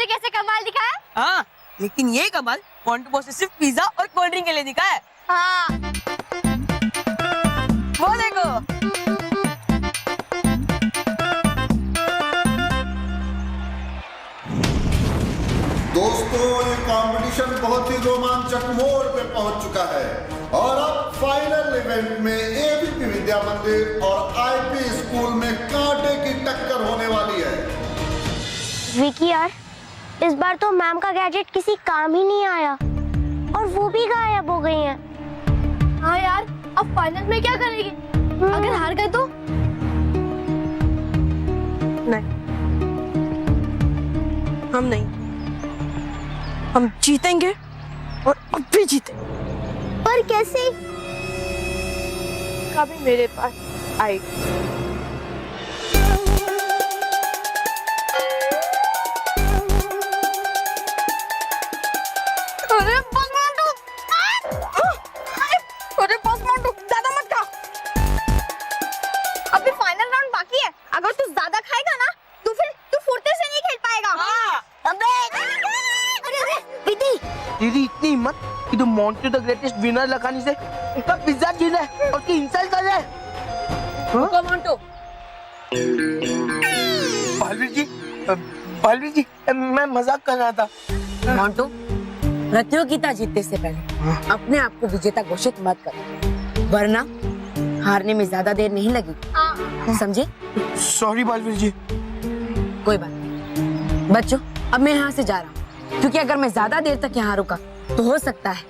ने कैसे कमाल दिखाया? हाँ, लेकिन ये कमाल मोंटू बॉस ने सिर्फ पिज्जा और कोल्ड ड्रिंक के लिए दिखाया है। हाँ। वो देखो। दोस्तों, ये कंपटीशन बहुत ही रोमांचक मोड़ पे पहुंच चुका है और अब फाइनल इवेंट में एबीपी विद्या मंदिर और आईपी स्कूल में कांटे की टक्कर होने वाली है। विकी यार, इस बार तो मैम का गैजेट किसी काम ही नहीं आया और वो भी गायब हो गई हैं। हाँ यार, अब फाइनल में क्या करेगी? अगर हार गए तो? नहीं, हम नहीं, हम जीतेंगे और अब भी जीतेंगे। पर कैसे? कभी मेरे पास आई। अरे बस मोंटू, अरे बस मोंटू, ज्यादा मत खा। अभी फाइनल राउंड बाकी है। अगर तू ज्यादा खाएगा ना, तो फिर तू फुर्ती से नहीं खेल पाएगा। अबे! अरे विकी! तेरी इतनी हिम्मत कि तू मोंटू द ग्रेटेस्ट विनर लगाने से उसका पिज्जा छीन है और उसकी इंसल्ट कर रहा है। रुको मोंटू। बालवीर जी, मैं मजाक कर रहा था। मोंटू, प्रतियोगिता जीतने से पहले अपने आप को विजेता घोषित मत कर, वरना हारने में ज्यादा देर नहीं लगेगी, समझे? सॉरी बालवीर जी। कोई बात नहीं बच्चों, अब मैं यहाँ से जा रहा हूँ, क्योंकि अगर मैं ज्यादा देर तक यहाँ रुका तो हो सकता है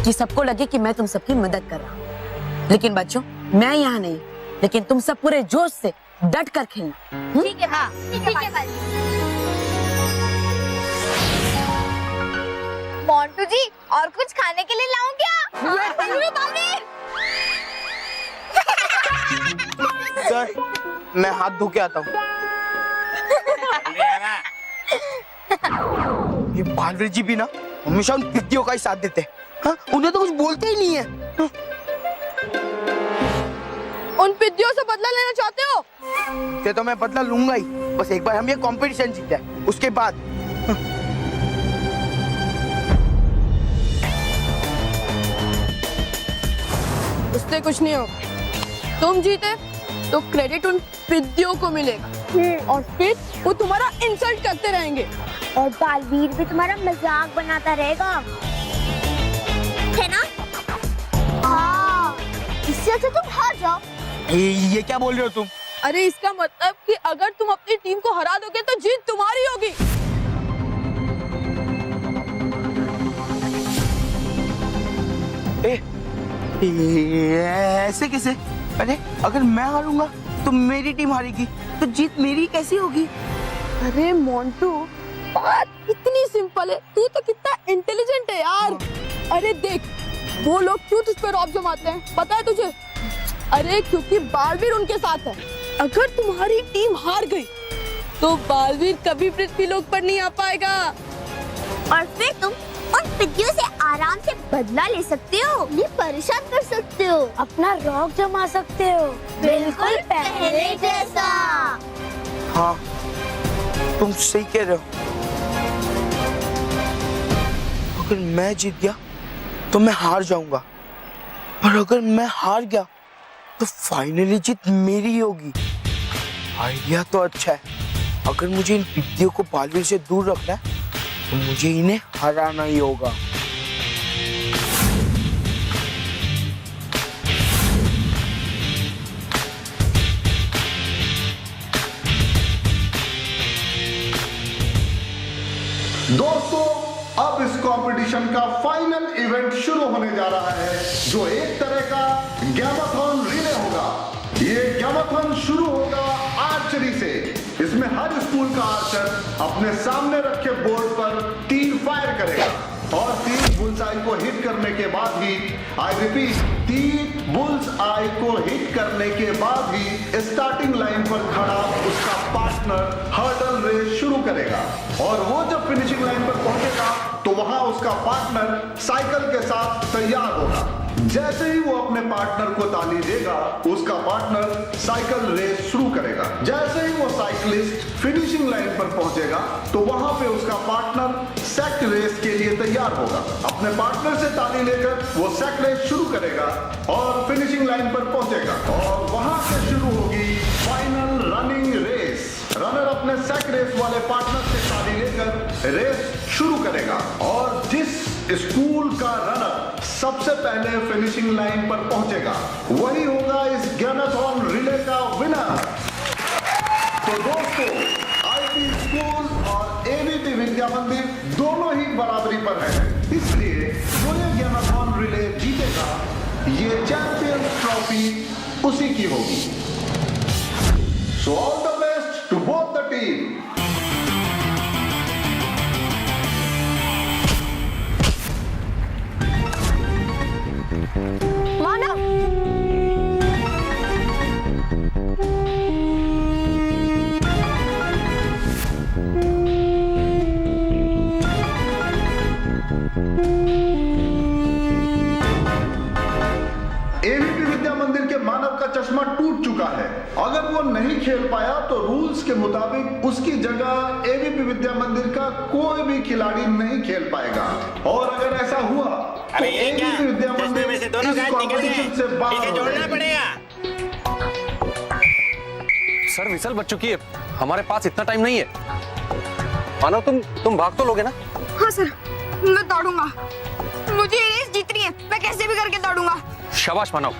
कि सबको लगे कि मैं तुम सबकी मदद कर रहा हूँ। लेकिन बच्चों, मैं यहाँ नहीं, लेकिन तुम सब पूरे जोश से डट कर खेलना। ठीक है, हाँ, ठीक है। मोंटू जी, और कुछ खाने के लिए लाऊं क्या? सर, मैं हाथ धो के आता हूँ। ये बालवीर जी भी ना हमेशा उन पिद्दियों का ही साथ देते हैं। हाँ, उन्हें तो कुछ बोलते ही नहीं है। उन पिद्दियों से बदला लेना चाहते हो? ये तो मैं बदला लूंगा ही, बस एक बार हम ये कंपटीशन जीते हैं, उसके बाद। उससे कुछ नहीं होगा। तुम जीते तो क्रेडिट उन पिद्दियों को मिलेगा और फिर वो तुम्हारा इंसल्ट करते रहेंगे और बालवीर भी तुम्हारा मजाक बनाता रहेगा, है ना? हाँ, इससे अच्छा तुम हार जाओ। ये क्या बोल रहे हो तुम? अरे इसका मतलब कि अगर तुम अपनी टीम को हरा दोगे तो जीत तुम्हारी होगी। ऐसे कैसे? अरे अगर मैं हारूंगा तो मेरी टीम हारेगी, तो जीत मेरी कैसी होगी? अरे मोंटू, बात इतनी सिंपल है, तू तो कितना इंटेलिजेंट है यार। अरे देख, वो लोग क्यों तुझ पर रौब जमाते हैं, पता है तुझे? अरे क्योंकि बालवीर उनके साथ है। अगर तुम्हारी टीम हार गई तो बालवीर कभी पृथ्वी लोक पर नहीं आ पाएगा और फिर तुम उन पिद्दियों से आराम से बदला ले सकते हो, उन्हें परेशान कर सकते हो, अपना रौब जमा सकते हो, बिल्कुल पहले जैसा। हाँ, तुम सही कह रहे हो। अगर मैं जीत गया तो मैं हार जाऊंगा, और अगर मैं हार गया तो फाइनली जीत मेरी होगी। आइडिया तो अच्छा है। अगर मुझे इन पिद्दियों को बालवीर से दूर रखना है तो मुझे इन्हें हराना ही होगा। दोस्तों, अब इस कंपटीशन का फाइनल इवेंट शुरू होने जा रहा है, जो एक तरह का गैमाथन रिले होगा। ये गैमाथन शुरू होगा आर्चरी से। इसमें हर स्कूल का आर्चर अपने सामने रखे बोर्ड पर तीर फायर करेगा और तीर बुल्स आई को हिट करने के बाद ही, आई रिपीट, तीर बुल्स आई को हिट करने के बाद ही स्टार्टिंग लाइन पर खड़ा उसका पार्टनर हर्डल रेस शुरू करेगा और वो जब फिनिशिंग लाइन पर पहुंचेगा तो वहां उसका पार्टनर साइकिल के साथ तैयार होगा। जैसे ही वो अपने पार्टनर को ताली देगा, उसका पार्टनर साइकिल रेस शुरू करेगा। जैसे ही वो साइकिलिस्ट फिनिशिंग लाइन पर पहुंचेगा तो वहां पे उसका पार्टनर सेक रेस के लिए तैयार होगा। अपने पार्टनर से ताली लेकर वो सेक रेस शुरू करेगा और फिनिशिंग लाइन पर पहुंचेगा और वहां से शुरू होगी फाइनल रनिंग रेस। रनर अपने सेक रेस वाले पार्टनर से ताली लेकर रेस शुरू करेगा और जिस स्कूल का रनर सबसे पहले फिनिशिंग लाइन पर पहुंचेगा वही होगा इस गैमाथॉन रिले का विनर। तो दोस्तों, आईपी स्कूल और एबीपी विद्या मंदिर दोनों ही बराबरी पर हैं, इसलिए जो ये गैमाथॉन रिले जीतेगा ये चैंपियंस ट्रॉफी उसी की होगी। So all the best to both the team. Manav, ABP Vidya Mandir के मानव का चश्मा टूट चुका है। अगर वो नहीं खेल पाया तो रूल्स के मुताबिक उसकी जगह एबीपी विद्या मंदिर का कोई भी खिलाड़ी नहीं खेल पाएगा और अगर ऐसा हुआ तो अरे ये क्या? एबीपी विद्या चश्मे मंदिर में से दोनों इस गायब निकल गए। कॉम्पिटिशन से बाहर इसे हो जोड़ना जाएगी। पड़ेगा। सर विसल बच चुकी है, हमारे पास इतना टाइम नहीं है। मानव तुम भाग तो लोगे ना? हाँ सर, मैं दौड़ूंगा। मुझे ये रेस जीतनी है, मैं कैसे भी करके दौड़ूंगा। शाबाश मानव।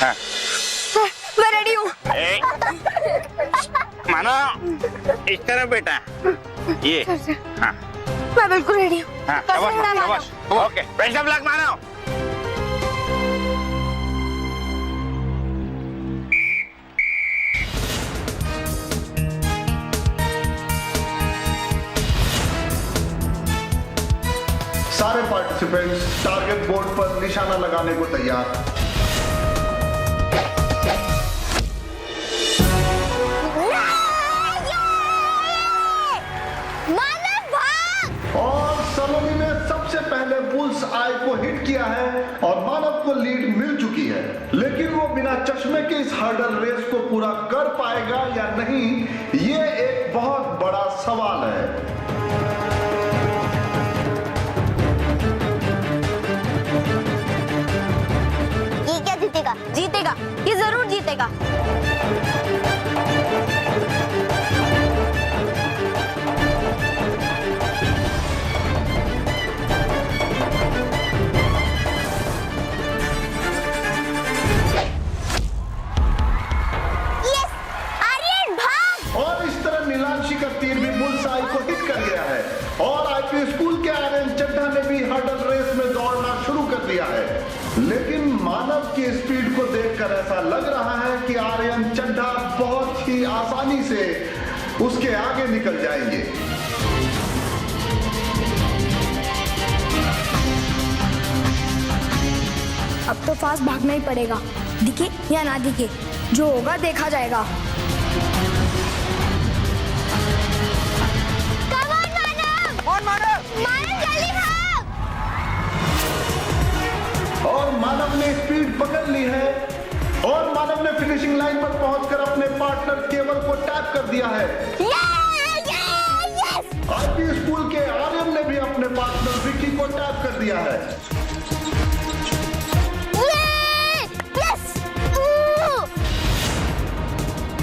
हाँ। मैं रेडी हूँ। मानो इस तरफ बेटा, ये हाँ मैं बिल्कुल रेडी हूँ। हाँ, शाबाश शाबाश। ओके, बेस्ट ऑफ लक मानो। सारे पार्टिसिपेंट्स टारगेट बोर्ड पर निशाना लगाने को तैयार। मानव भाग! और सलोनी ने सबसे पहले बुल्स आई को हिट किया है और मानव को लीड मिल चुकी है, लेकिन वो बिना चश्मे के इस हर्डल रेस को पूरा कर पाएगा या नहीं, ये एक बहुत बड़ा सवाल है। ये क्या जीतेगा? जीतेगा, ये जरूर जीतेगा। यस! आर्यन भाग! और इस तरह नीलांशी का तीर भी बुल्स आई को हिट कर गया है और आईपी स्कूल के आर्यन चड्ढा ने भी हर्डल रेस में दौड़ना शुरू कर दिया है, लेकिन मानव की स्पीड को देखकर ऐसा लग रहा है कि आर्यन चड्ढा बहुत ही आसानी से उसके आगे निकल जाएंगे। अब तो फास्ट भागना ही पड़ेगा, दिखे या ना दिखे, जो होगा देखा जाएगा। Come on, मानव! मानव जल्दी भाग! और मानव ने स्पीड पकड़ ली है और मानव ने फिनिशिंग लाइन पर पहुंचकर अपने पार्टनर केवल को टैप कर दिया है। Yes! आईपी स्कूल के आर्यन ने भी अपने पार्टनर विक्की को टैप कर दिया है। Yes!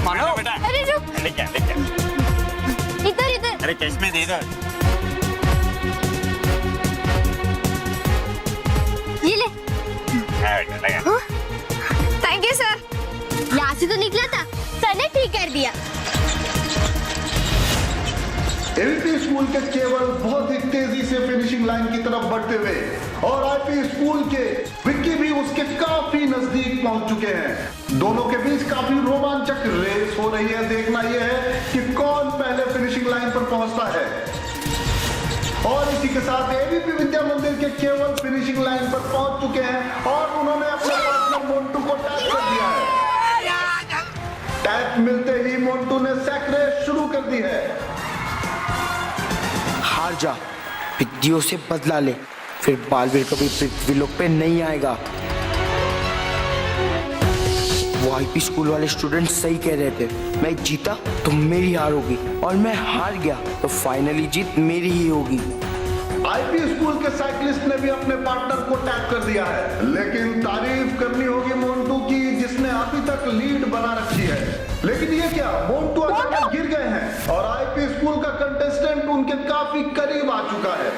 मानो बेटा, अरे रुक, लेके आ। इधर इधर। अरे चश्मे दे दो। ये ले। हाँ, बेटा, लगा। Thank you sir. यहाँ से तो निकला था, सर ने ठीक कर दिया। एबीपी स्कूल के केवल बहुत ही तेजी से फिनिशिंग लाइन की तरफ बढ़ते हुए और आईपी स्कूल के विक्की भी उसके काफी नजदीक पहुंच चुके हैं। दोनों के बीच काफी रोमांचक रेस हो रही है। देखना यह है कि कौन पहले फिनिशिंग लाइन पर पहुंचता है। और इसी के साथ एबीपी विद्या मंदिर के केवल फिनिशिंग लाइन पर पहुंच चुके हैं और उन्होंने अपने पार्टनर मोन्टू को टैप कर दिया है। टैप मिलते ही मोन्टू ने सेक रेस शुरू कर दी है। हार जा, विद्याओं से बदला ले, फिर बालवीर कभी पृथ्वीलोक पे नहीं आएगा। वो आईपी स्कूल वाले स्टूडेंट सही कह रहे थे, मैं जीता तो मेरी हार होगी और मैं हार गया तो फाइनली जीत मेरी ही होगी। आईपी स्कूल के साइकिलिस्ट ने भी अपने पार्टनर को टैग कर दिया है, लेकिन तारीफ करनी होगी मोन्टू की, जिसने अभी तक लीड बना रखी है। लेकिन ये क्या, मोन्टू अचानक गिर गए हैं और आईपी स्कूल का कंटेस्टेंट उनके काफी करीब आ चुका है।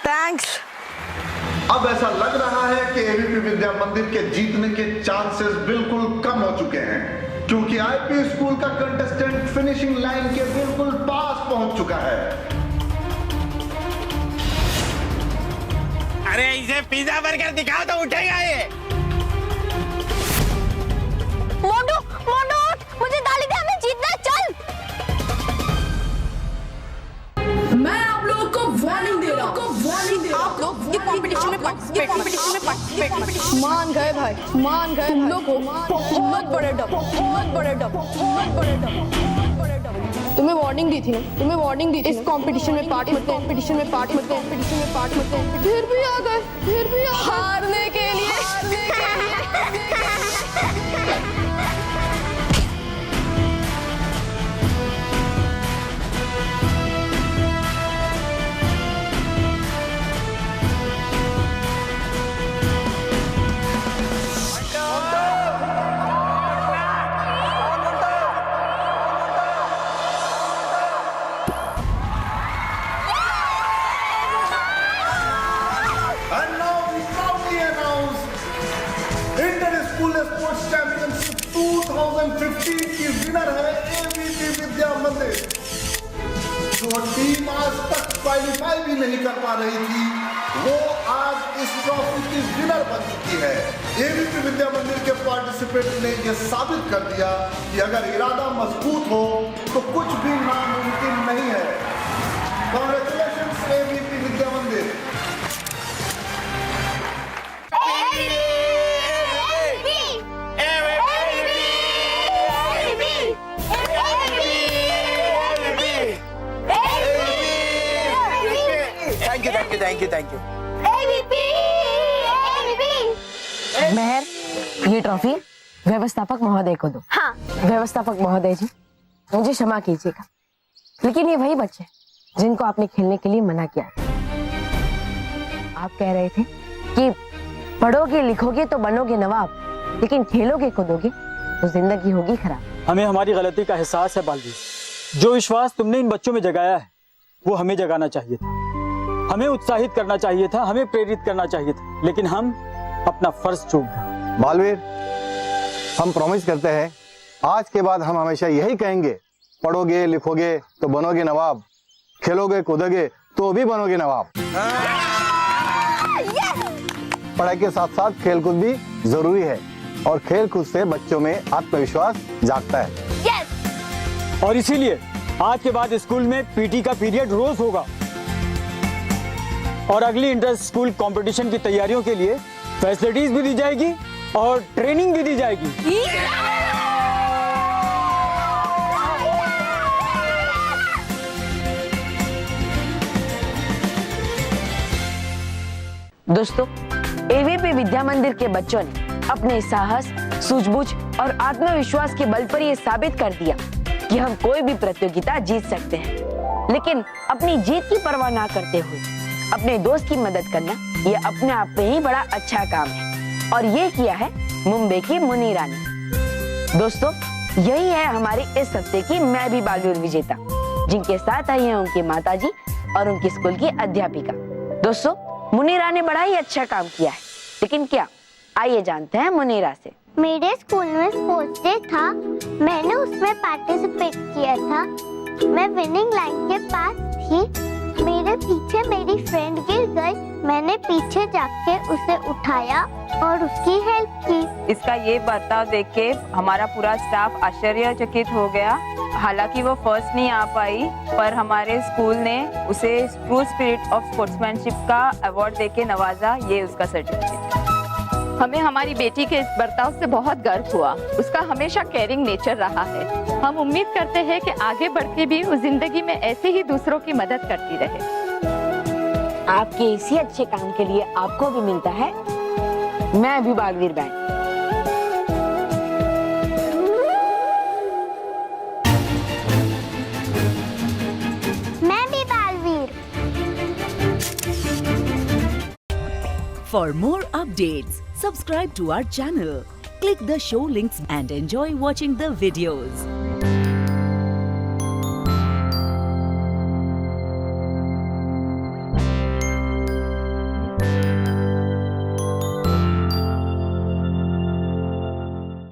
थैंक्स। अब ऐसा लग रहा है कि एबीपी विद्या मंदिर के जीतने के चांसेस बिल्कुल कम हो चुके हैं, क्योंकि आईपी स्कूल का कंटेस्टेंट फिनिशिंग लाइन के बिल्कुल पास पहुंच चुका है। अरे इसे पिज्जा बर्गर दिखाओ तो उठेगा ये। मोंटू मोंटू मुझे दाली दे, हमें जीतना, चल। मैं आप लोगों को वार्निंग दे रहा हूँ, आप लोग ये कंपटीशन में पार्टिसिपेट मान गए भाई, मान गए। तुम लोग को बहुत बड़े डब, बहुत बड़े डब, बहुत बड़े डब। तुम्हें वार्निंग दी थी ना, तुम्हें वार्निंग दी थी। इस कंपटीशन में पार्ट मत, कंपटीशन में पार्ट मत, कंपटीशन में पार्ट मत। फिर भी आ गए, फिर भी हारने के लिए, हारने के लिए। And now we proudly announce inter-school sports championship 2015 की विनर है एबीपी विद्या मंदिर। जो टीम आज तक क्वालिफाई भी नहीं कर पा रही थी, वो आज इस ट्रॉफी की विनर बन चुकी है। एबीपी विद्या मंदिर के पार्टिसिपेंट ने यह साबित कर दिया कि अगर इरादा मजबूत हो तो कुछ भी नामुमकिन नहीं है। कांग्रेचुलेशंस एबीपी विद्या मंदिर। Thank you. मेहर, ये ट्रॉफी व्यवस्थापक महोदय को दो। हाँ। व्यवस्थापक महोदय जी, मुझे क्षमा कीजिएगा, लेकिन ये वही बच्चे जिनको आपने खेलने के लिए मना किया। आप कह रहे थे कि पढ़ोगे लिखोगे तो बनोगे नवाब, लेकिन खेलोगे कूदोगे तो जिंदगी होगी खराब। हमें हमारी गलती का एहसास है बालवीर। जो विश्वास तुमने इन बच्चों में जगाया है, वो हमें जगाना चाहिए था, हमें उत्साहित करना चाहिए था, हमें प्रेरित करना चाहिए था, लेकिन हम अपना फर्ज चूक गए। बालवीर, हम प्रॉमिस करते हैं आज के बाद हम हमेशा यही कहेंगे, पढ़ोगे लिखोगे तो बनोगे नवाब, खेलोगे कूदोगे तो भी बनोगे नवाब। पढ़ाई के साथ साथ खेलकूद भी जरूरी है और खेलकूद से बच्चों में आत्मविश्वास जागता है। और इसीलिए आज के बाद स्कूल में पीटी का पीरियड रोज होगा और अगली इंटर स्कूल कंपटीशन की तैयारियों के लिए फैसिलिटीज भी दी जाएगी और ट्रेनिंग भी दी जाएगी। दोस्तों, एबीपी विद्या मंदिर के बच्चों ने अपने साहस, सूझबूझ और आत्मविश्वास के बल पर यह साबित कर दिया कि हम कोई भी प्रतियोगिता जीत सकते हैं, लेकिन अपनी जीत की परवाह ना करते हुए अपने दोस्त की मदद करना यह अपने आप में ही बड़ा अच्छा काम है। और ये किया है मुंबई की मुनीरा ने। दोस्तों, यही है हमारी इस हफ्ते की मैं भी बालवीर विजेता, जिनके साथ आई है उनकी माताजी और उनकी स्कूल की अध्यापिका। दोस्तों, मुनीरा ने बड़ा ही अच्छा काम किया है, लेकिन क्या, आइए जानते हैं मुनीरा से। मेरे स्कूल में स्पोर्ट्स डे था, मैंने उसमें पार्टिसिपेट किया था। मैं विनिंग लाइन के पास थी, मेरे पीछे मेरी फ्रेंड गिर गई, मैंने पीछे जाके उसे उठाया और उसकी हेल्प की। इसका ये बर्ताव देख के हमारा पूरा स्टाफ आश्चर्यचकित हो गया। हालांकि वो फर्स्ट नहीं आ पाई, पर हमारे स्कूल ने उसे ट्रू स्पिरिट ऑफ स्पोर्ट्समैनशिप का अवार्ड देके नवाजा। ये उसका सर्टिफिकेट। हमें हमारी बेटी के इस बर्ताव से बहुत गर्व हुआ। उसका हमेशा केयरिंग नेचर रहा है। हम उम्मीद करते हैं कि आगे बढ़ के भी वो जिंदगी में ऐसे ही दूसरों की मदद करती रहे। आपके इसी अच्छे काम के लिए आपको भी मिलता है मैं भी बालवीर बैंड। मैं भी Baalveer. For more updates, subscribe to our channel, click the show links and enjoy watching the videos.